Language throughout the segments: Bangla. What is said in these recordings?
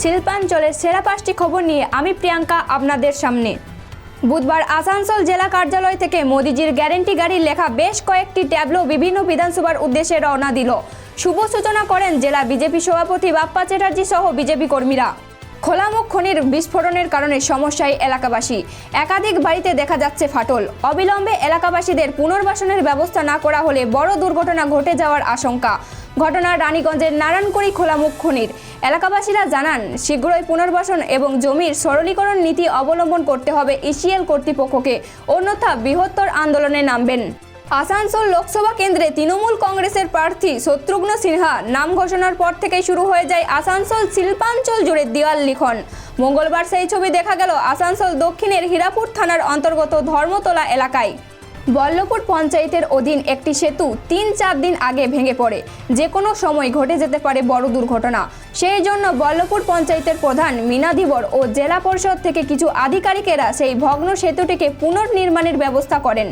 শিল্পাঞ্চলের সেরা 5টি খবর নিয়ে আমি প্রিয়াঙ্কা আপনাদের সামনে। বুধবার আসানসোল জেলা কার্যালয় থেকে মোদিজির গ্যারেন্টি গাড়ির লেখা বেশ কয়েকটি ট্যাবলো বিভিন্ন বিধানসভার উদ্দেশ্যে রওনা দিল। শুভ সূচনা করেন জেলা বিজেপি সভাপতি বাপ্পা চ্যাটার্জি সহ বিজেপি কর্মীরা। খোলামুখ খনির বিস্ফোরণের কারণে সমস্যায় এলাকাবাসী, একাধিক বাড়িতে দেখা যাচ্ছে ফাটল। অবিলম্বে এলাকাবাসীদের পুনর্বাসনের ব্যবস্থা না করা হলে বড় দুর্ঘটনা ঘটে যাওয়ার আশঙ্কা। ঘটনা রানীগঞ্জের নারায়ণকুড়ি খোলামুখ খনির এলাকাবাসীরা জানান, শীঘ্রই পুনর্বাসন এবং জমির সরলীকরণ নীতি অবলম্বন করতে হবে ইসিএল কর্তৃপক্ষকে, অন্যথা বৃহত্তর আন্দোলনে নামবেন। আসানসোল লোকসভা কেন্দ্রে তৃণমূল কংগ্রেসের প্রার্থী শত্রুঘ্ন সিনহা নাম ঘোষণার পর থেকেই শুরু হয়ে যায় আসানসোল শিল্পাঞ্চল জুড়ে দেওয়াল লিখন। মঙ্গলবার সেই ছবি দেখা গেল আসানসোল দক্ষিণের হীরাপুর থানার অন্তর্গত ধর্মতলা এলাকায়। বল্লভপুর পঞ্চায়েতের অধীন একটি সেতু 3-4 দিন আগে ভেঙে পড়ে যে কোনো সময় ঘটে যেতে পারে বড় দুর্ঘটনা। সেই জন্য বল্লভপুর পঞ্চায়েতের প্রধান মীনা ধীবর ও জেলা পরিষদ থেকে কিছু আধিকারিকেরা সেই ভগ্ন সেতুটিকে পুনর্নির্মাণের ব্যবস্থা করেন।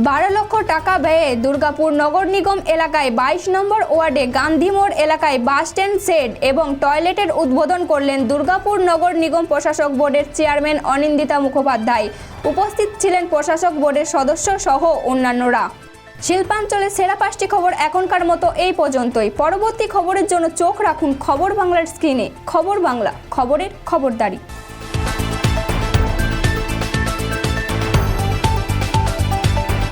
12 লক্ষ টাকা ব্যয়ে দুর্গাপুর নগর নিগম এলাকায় 22 নম্বর ওয়ার্ডে গান্ধী মোড় এলাকায় বাস স্ট্যান্ড শেড এবং টয়লেটের উদ্বোধন করলেন দুর্গাপুর নগর নিগম প্রশাসক বোর্ডের চেয়ারম্যান অনিন্দিতা মুখোপাধ্যায়। উপস্থিত ছিলেন প্রশাসক বোর্ডের সদস্য সহ অন্যান্যরা। শিল্পাঞ্চলের সেরা 5টি খবর এখনকার মতো এই পর্যন্তই। পরবর্তী খবরের জন্য চোখ রাখুন খবর বাংলার স্ক্রিনে। খবর বাংলা, খবরের খবরদারি।